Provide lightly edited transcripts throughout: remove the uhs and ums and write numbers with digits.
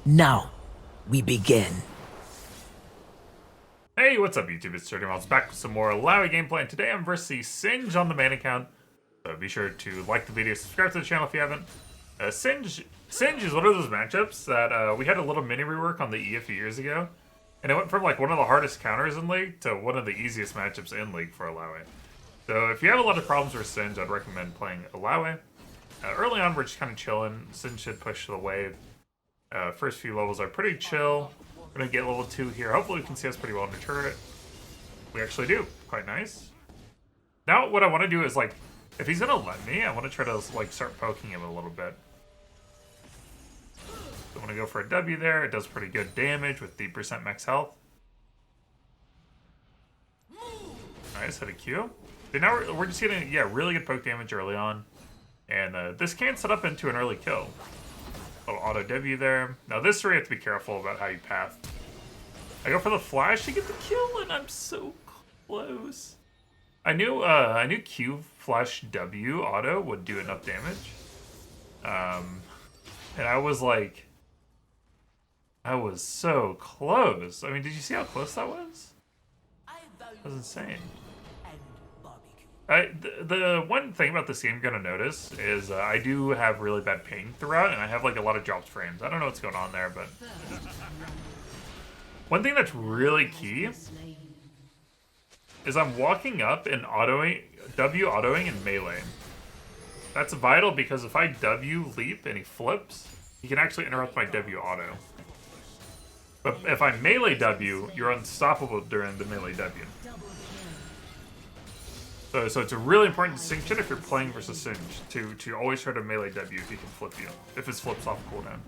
Now, we begin. Hey, what's up YouTube? It's Dirty Mouse back with some more Illaoi gameplay, and today I'm versus Singe on the main account. So be sure to like the video, subscribe to the channel if you haven't. Singe is one of those matchups that we had a little mini rework on the E a few years ago. And it went from like one of the hardest counters in League to one of the easiest matchups in League for Illaoi. So if you have a lot of problems with Singe, I'd recommend playing Illaoi. Early on, we're just kind of chilling. Singe should push the wave. First few levels are pretty chill. We're gonna get level 2 here. Hopefully we can see us pretty well in the turret. We actually do. Quite nice. Now what I want to do is, like, if he's gonna let me, I want to try to like start poking him a little bit. So I'm gonna go for a W there. It does pretty good damage with the percent max health. Nice, hit a Q. So now we're just getting, yeah, really good poke damage early on. And this can set up into an early kill. Little auto W there. Now this where you have to be careful about how you path. I go for the flash to get the kill, and I'm so close. I knew Q flash W auto would do enough damage. And I was like, I was so close. I mean, did you see how close that was? That was insane. The one thing about this game you're gonna notice is I do have really bad ping throughout, and I have like a lot of dropped frames. I don't know what's going on there, but one thing that's really key is I'm walking up and W autoing in melee. That's vital because if I W leap and he flips, he can actually interrupt my W auto. But if I melee W, you're unstoppable during the melee W. So it's a really important distinction if you're playing versus Singe to always try to melee W if he can flip you, if his flip's off cooldown.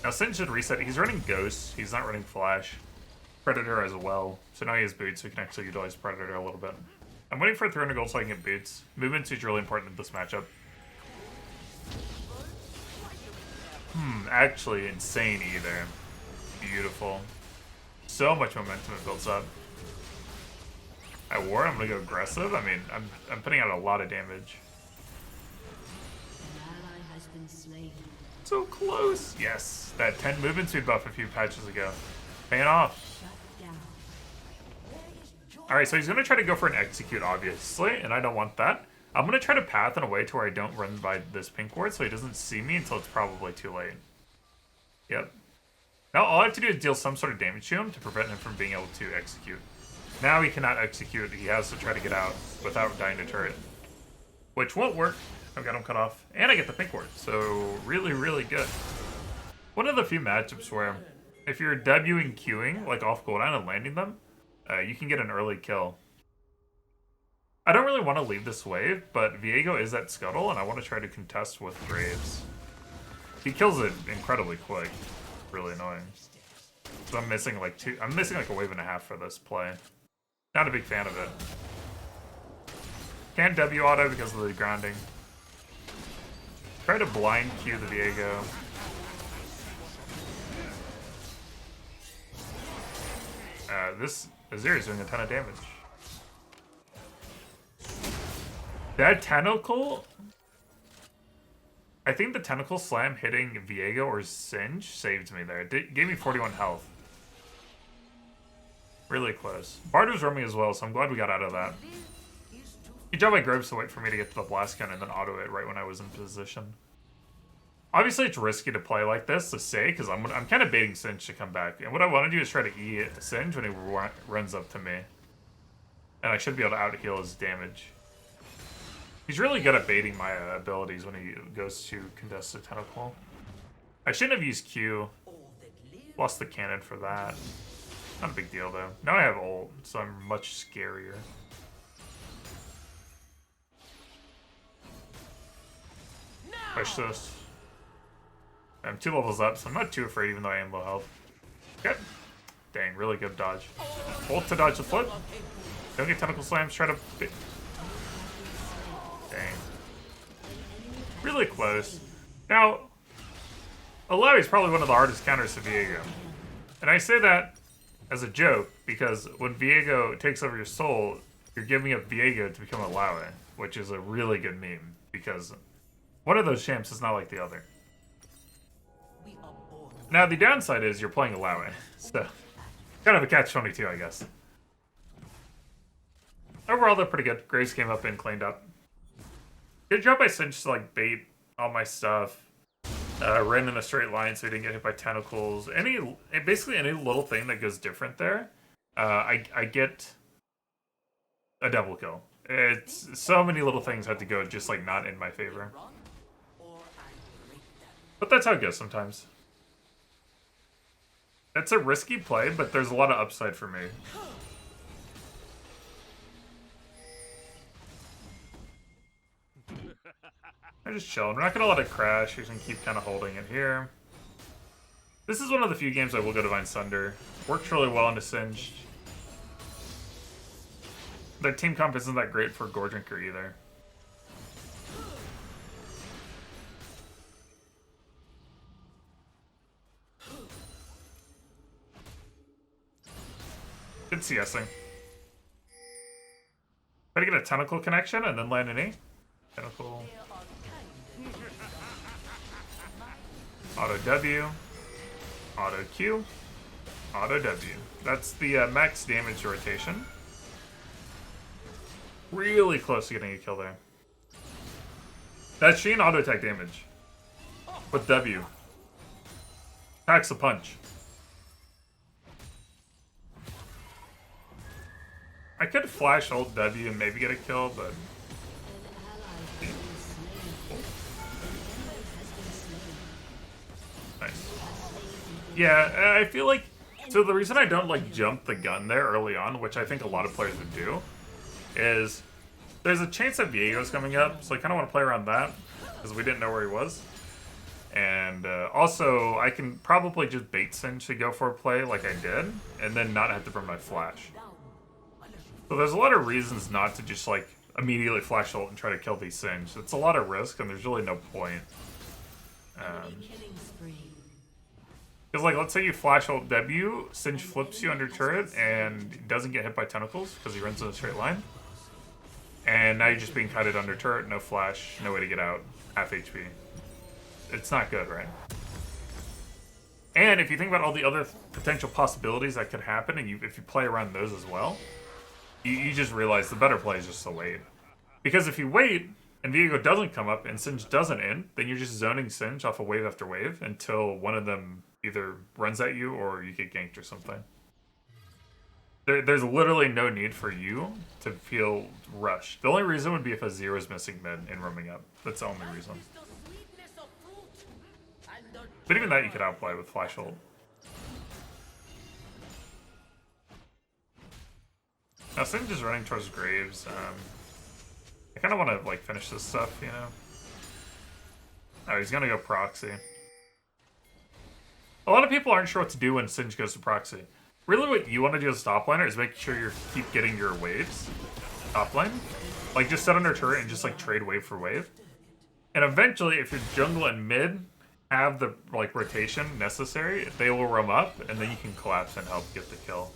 Now Singe should reset. He's running Ghost. He's not running Flash. Predator as well. So now he has Boots, so he can actually utilize Predator a little bit. I'm waiting for 300 gold so I can get Boots. Movement is really important in this matchup. Actually insane either. Beautiful. So much momentum it builds up. At war, I'm gonna go aggressive. I mean, I'm putting out a lot of damage. So close. Yes, that 10 movement speed buff a few patches ago, paying off. All right, so he's gonna try to go for an execute, obviously, and I don't want that. I'm gonna try to path in a way to where I don't run by this pink ward, so he doesn't see me until it's probably too late. Yep. Now all I have to do is deal some sort of damage to him to prevent him from being able to execute. Now he cannot execute. He has to try to get out without dying to turret. Which won't work. I've got him cut off. And I get the pink ward. So really, really good. One of the few matchups where if you're W and Qing, like off cooldown and landing them, you can get an early kill. I don't really want to leave this wave, but Viego is at Scuttle, and I want to try to contest with Graves. He kills it incredibly quick. Really annoying. So I'm missing like a wave and a half for this play. Not a big fan of it. Can't W auto because of the grounding. Try to blind Q the Viego. This Azir is doing a ton of damage. That tentacle... I think the tentacle slam hitting Viego or Singe saved me there. It gave me 41 health. Really close. Bard was roaming as well, so I'm glad we got out of that. Good job by Graves to wait for me to get to the blast gun and then auto it right when I was in position. Obviously, it's risky to play like this to say, because I'm kind of baiting Singe to come back. And what I want to do is try to E Singe when he runs up to me. And I should be able to out-heal his damage. He's really good at baiting my abilities when he goes to contest the tentacle. I shouldn't have used Q. Lost the cannon for that. Not a big deal, though. Now I have ult, so I'm much scarier. Push this. I'm 2 levels up, so I'm not too afraid, even though I am low health. Okay. Dang, really good dodge. Ult to dodge the flip. Don't get tentacle slams, try to... Dang. Really close. Now, Illaoi is probably one of the hardest counters to Viego. And I say that as a joke, because when Viego takes over your soul, you're giving up Viego to become Illaoi, which is a really good meme, because one of those champs is not like the other. Now, the downside is you're playing Illaoi, so kind of a catch-22, I guess. Overall, they're pretty good. Graves came up and cleaned up. Good job by Cinch to, like, bait all my stuff. Ran in a straight line so he didn't get hit by tentacles. Basically any little thing that goes different there, I get a double kill. It's so many little things had to go just, like, not in my favor. But that's how it goes sometimes. It's a risky play, but there's a lot of upside for me. I'm just chilling. We're not going to let it crash. We're going to keep kind of holding it here. This is one of the few games I will go Divine Sunder. Works really well into Singed. Their team comp isn't that great for Gore Drinker either. Good CSing. Try to get a tentacle connection and then land an E. Tentacle. Auto W. Auto Q. Auto W. That's the max damage rotation. Really close to getting a kill there. That's Sheen auto attack damage. With W. Packs a punch. I could flash ult W and maybe get a kill, but... Nice. Yeah, I feel like... So the reason I don't, like, jump the gun there early on, which I think a lot of players would do, is there's a chance that Viego's coming up, so I kind of want to play around that, because we didn't know where he was. And also, I can probably just bait Singe to go for a play like I did, and then not have to burn my flash. So there's a lot of reasons not to just, like, immediately flash ult and try to kill these Singe. It's a lot of risk, and there's really no point. Because, like, let's say you flash ult W, Singe flips you under turret, and doesn't get hit by tentacles, because he runs in a straight line. And now you're just being kited under turret, no flash, no way to get out, half HP. It's not good, right? And if you think about all the other potential possibilities that could happen, and if you play around those as well, you just realize the better play is just to wait. Because if you wait, and Viego doesn't come up, and Singe doesn't end, then you're just zoning Singe off of wave after wave until one of them either runs at you or you get ganked or something. There's literally no need for you to feel rushed. The only reason would be if a zero is missing mid and roaming up. That's the only reason. But even that you could outplay with flash ult. Now Singe is running towards Graves. I kind of want to, like, finish this stuff, you know? Oh, he's gonna go proxy. A lot of people aren't sure what to do when Singe goes to proxy. Really what you want to do as a top laner is make sure you keep getting your waves top lane. Like, just set under turret and just, like, trade wave for wave. And eventually, if your jungle and mid have the, like, rotation necessary, they will roam up, and then you can collapse and help get the kill.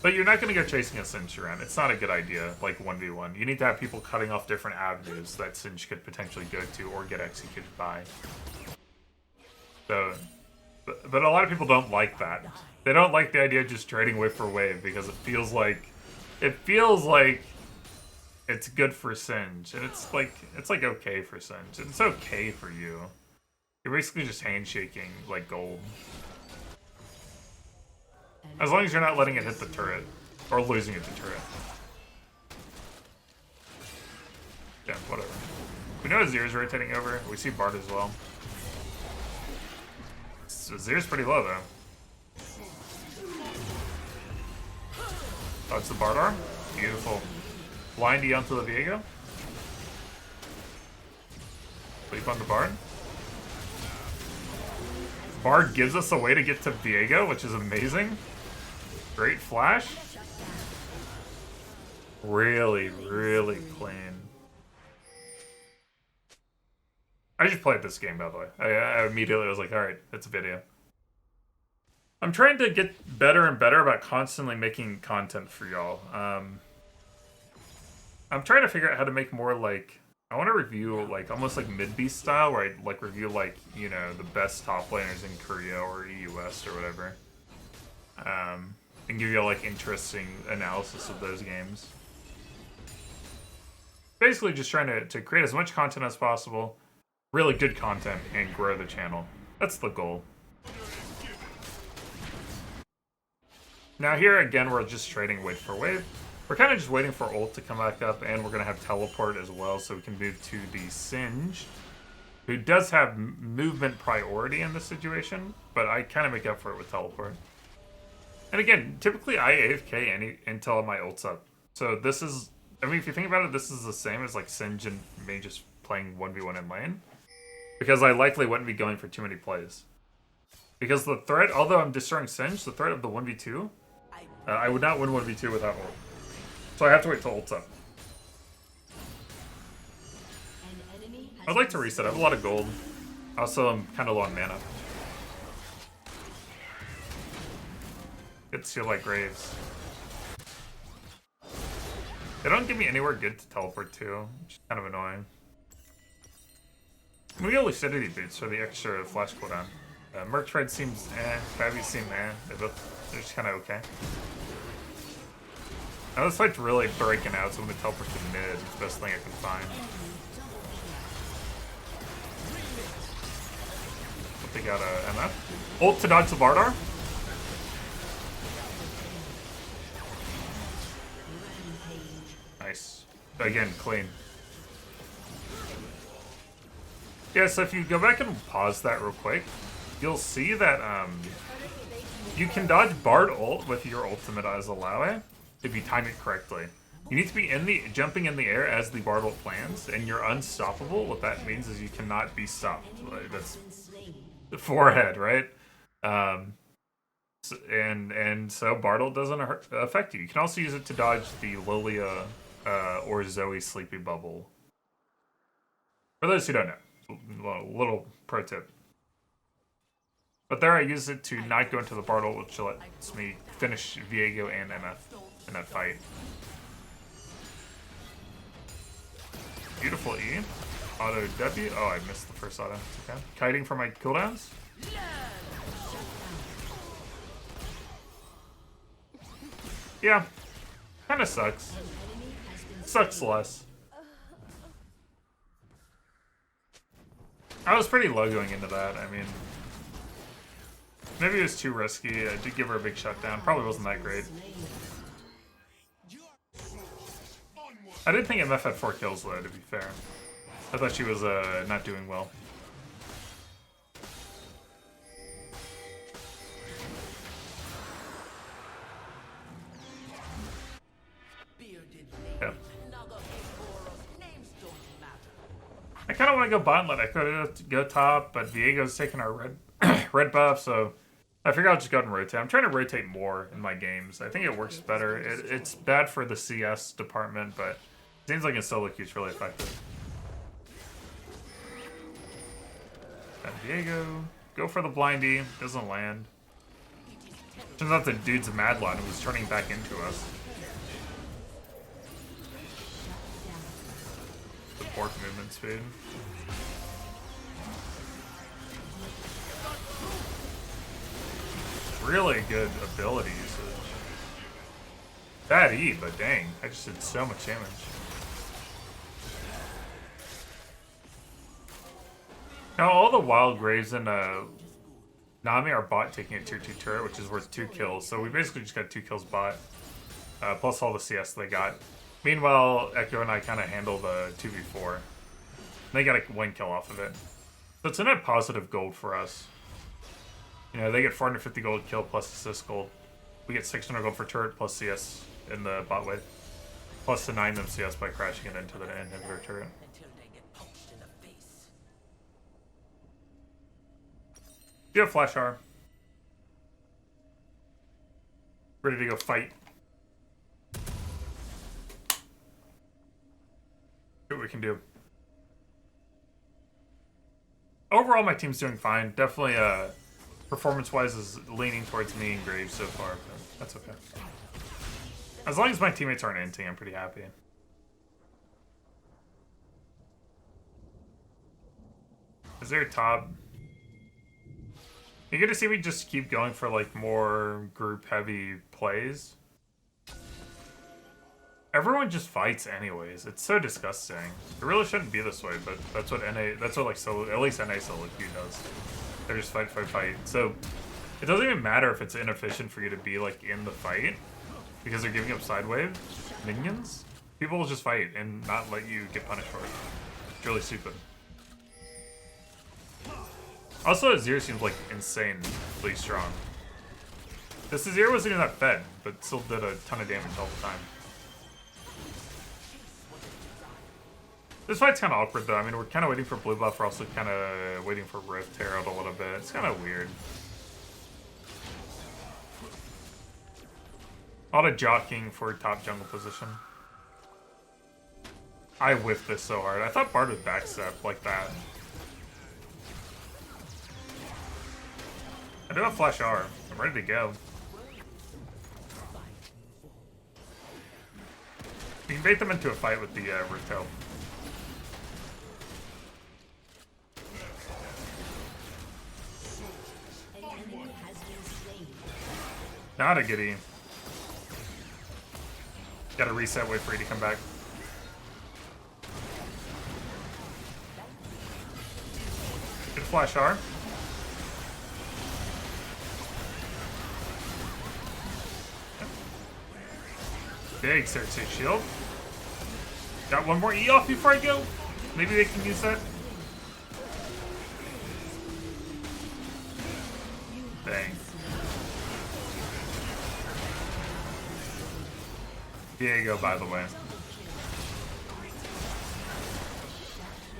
But you're not going to go chasing a Singe around. It's not a good idea, like 1v1. You need to have people cutting off different avenues that Singe could potentially go to or get executed by. So, but a lot of people don't like that. They don't like the idea of just trading wave for wave because it feels like it's good for Singe, and it's like okay for Singe. It's okay for you. You're basically just handshaking like gold. As long as you're not letting it hit the turret. Or losing it to turret. Yeah, whatever. We know Azir's rotating over. We see Bard as well. Azir's pretty low, though. That's the Bard arm. Beautiful. Blindy onto the Viego. Sleep on the Bard. Bard gives us a way to get to Viego, which is amazing. Great flash. Really, really clean. I just played this game, by the way. I immediately was like, alright, it's a video. I'm trying to get better and better about constantly making content for y'all. I'm trying to figure out how to make more, like, I want to review like almost like mid-beast style, where I like review like, you know, the best top laners in Korea or EUS or whatever, and give you like interesting analysis of those games. Basically, just trying to create as much content as possible, really good content, and grow the channel. That's the goal. Now here again, we're just trading wave for wave. We're kind of just waiting for ult to come back up, and we're going to have teleport as well, so we can move to the Singed, who does have movement priority in this situation, but I kind of make up for it with teleport. And again, typically I AFK until my ult's up. So this is, I mean, if you think about it, this is the same as like Singed and me just playing 1v1 in lane. Because I likely wouldn't be going for too many plays. Because the threat, although I'm destroying Singed, the threat of the 1v2, I would not win 1v2 without ult. So I have to wait till ult's up. I'd like to reset. I have a lot of gold. Also, I'm kind of low on mana. Get Seal like Graves. They don't give me anywhere good to teleport to, which is kind of annoying. I'm gonna get Lucidity boots for the extra flash cooldown. Merc Trade seems eh, Babbies seem eh. They're just kind of okay. Now this fight's really breaking out, so I'm gonna teleport to mid. It's the best thing I can find. But they got a MF. Ult to dodge the Vardar. Nice. Again, clean. Yeah, so if you go back and pause that real quick, you'll see that you can dodge Bard ult with your ultimate as Illaoi if you time it correctly. You need to be jumping in the air as the Bard ult lands, and you're unstoppable. What that means is you cannot be stopped. Like, that's the forehead, right? So Bard ult doesn't affect you. You can also use it to dodge the Lilia or Zoe Sleepy Bubble. For those who don't know, little pro tip. But there I use it to not go into the Bard ult, which lets me finish Viego and MF in that fight. Beautiful E. Auto W. Oh, I missed the first auto. It's okay. Kiting for my cooldowns. Yeah. Kinda sucks. Sucks less. I was pretty low going into that. I mean, maybe it was too risky. I did give her a big shutdown. Probably wasn't that great. I did think MF had 4 kills though, to be fair. I thought she was not doing well. Yeah. I kind of want to go bot lane. I could go top, but Viego's taking our red buff, so I figure I'll just go ahead and rotate. I'm trying to rotate more in my games. I think it works better. It's bad for the CS department, but it seems like in solo queue it's really effective. Got Viego. Go for the blindy. Doesn't land. Turns out the dude's a mad lad and was turning back into us. Support movement speed. Really good ability usage. Bad E, but dang, I just did so much damage. Now all the wild graves in Nami are bot taking a tier 2 turret, which is worth 2 kills. So we basically just got 2 kills bot, plus all the CS they got. Meanwhile, Echo and I kind of handle the 2v4. They got a 1 kill off of it. So it's a net positive gold for us. You know, they get 450 gold kill plus assist gold. We get 600 gold for turret plus CS in the bot wave. Plus denying them CS by crashing it into the inhibitor turret. You have Flash R. Ready to go fight. See what we can do. Overall, my team's doing fine. Definitely, performance-wise, is leaning towards me and Graves so far, but that's okay. As long as my teammates aren't inting, I'm pretty happy. Is there a top? You get to see me just keep going for like more group heavy plays. Everyone just fights anyways. It's so disgusting. It really shouldn't be this way, but that's what like solo, at least NA solo queue does. They just fight, fight, fight. So it doesn't even matter if it's inefficient for you to be like in the fight because they're giving up side wave minions. People will just fight and not let you get punished for it. It's really stupid. Also, Azir seems like insanely strong. This Azir wasn't even that fed, but still did a ton of damage all the time. This fight's kind of awkward though. I mean, we're kind of waiting for blue buff. We're also kind of waiting for Rift Herald a little bit. It's kind of weird. A lot of jockeying for top jungle position. I whiffed this so hard. I thought Bard would backstep like that. I do have Flash R. I'm ready to go. We can bait them into a fight with the Rift Herald. Not a goodie. Gotta reset, wait for you to come back. Good Flash R. Big Xerxes shield. Got one more E off before I go. Maybe they can use that. Dang. Diego, by the way.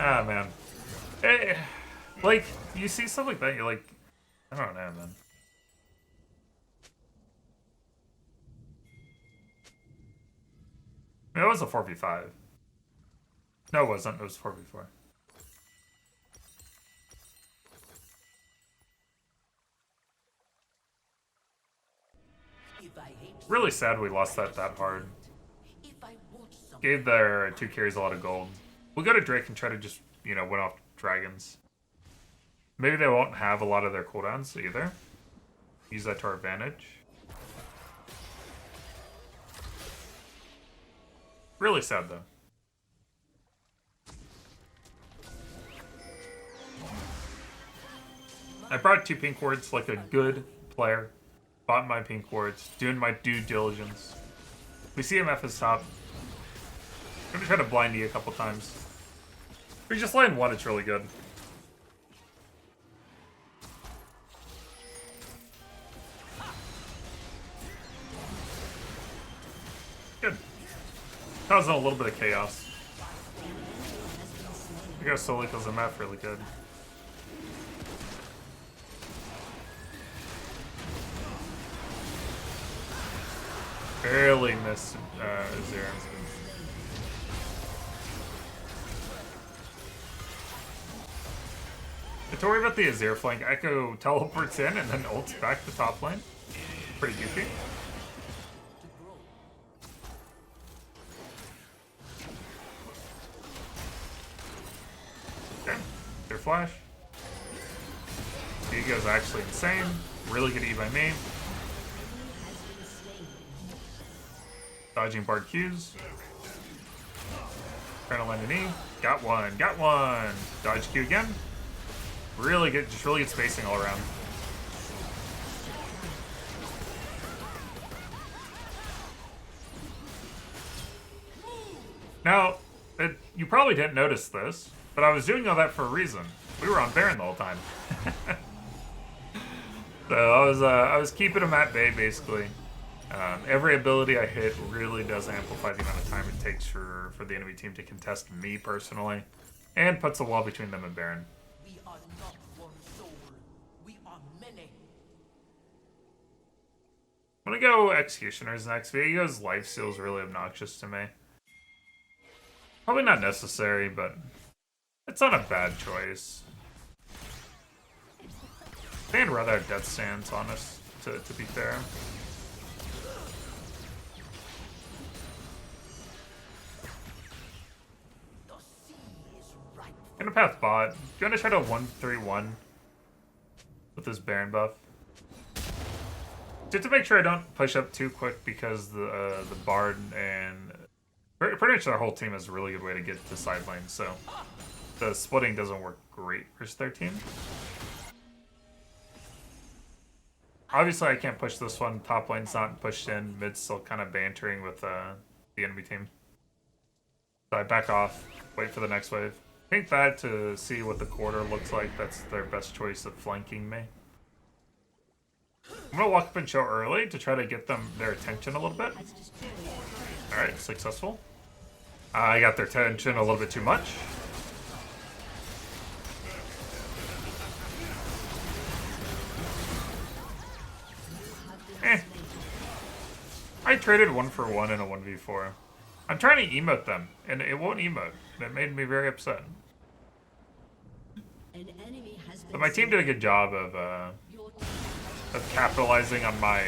Ah, man. Hey, like, you see stuff like that, you're like, I don't know, man. I mean, it was a 4v5. No, it wasn't. It was 4v4. Really sad we lost that hard. Gave their 2 carries a lot of gold. We'll go to Drake and try to just, you know, win off dragons. Maybe they won't have a lot of their cooldowns either. Use that to our advantage. Really sad though. I brought 2 pink wards like a good player. Bought my pink wards, doing my due diligence. We see MF is top. I'm gonna try to blind E a couple times. If we just land 1, it's really good. Good. Causing a little bit of chaos. I guess Soli kills MF really good. Barely missed Azir. To worry about the Azir flank, Echo teleports in and then ults back to top lane. Pretty goofy. Okay, their flash. Diego's actually insane. Really good E by me. Dodging Bard Qs. Trying to land an E. Got one. Got one. Dodge Q again. Really good. Just really good spacing all around. Now, you probably didn't notice this, but I was doing all that for a reason. We were on Baron the whole time. So I was keeping him at bay basically. Every ability I hit really does amplify the amount of time it takes for the enemy team to contest me personally, and puts a wall between them and Baron. We are not one soul. We are many. I'm gonna go Executioners next. Viego's lifesteal is really obnoxious to me. Probably not necessary, but it's not a bad choice. I think I'd rather have Death Stance, honest, to be fair. Gonna path bot. Gonna try to 1-3-1 with this Baron buff. Just to make sure I don't push up too quick because the Bard and pretty much our whole team has a really good way to get to side lane, so the splitting doesn't work great versus their team. Obviously, I can't push this one. Top lane's not pushed in. Mid's still kind of bantering with the enemy team. So I back off, wait for the next wave. Pink that to see what the quarter looks like. That's their best choice of flanking me. I'm gonna walk up and show early to try to get their attention a little bit. Alright, successful. I got their attention a little bit too much. I traded 1-for-1 in a 1v4. I'm trying to emote them, and it won't emote. That made me very upset. But my team did a good job of capitalizing on my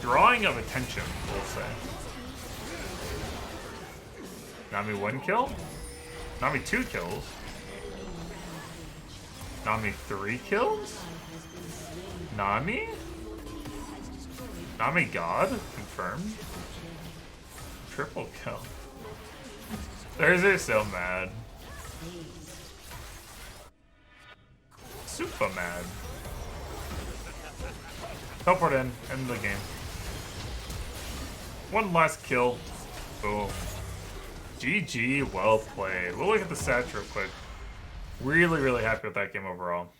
drawing of attention, we'll say. Nami 1 kill? Nami 2 kills? Nami 3 kills? Nami? Nami God? Confirmed? Triple kill. They're so mad. Super mad. Teleport in, end the game. One last kill. Boom. GG, well played. We'll look at the stats real quick. Really, really happy with that game overall.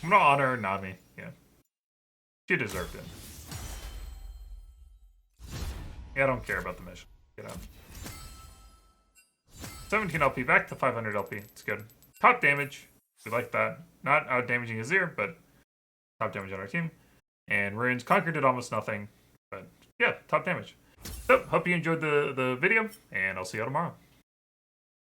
I'm gonna honor Nami, yeah. She deserved it. Yeah, I don't care about the mission. Get out. 17 LP back to 500 LP. It's good. Top damage. We like that. Not out damaging Azir, but top damage on our team. And runes. Conqueror did almost nothing. But yeah, top damage. So, hope you enjoyed the video, and I'll see you all tomorrow.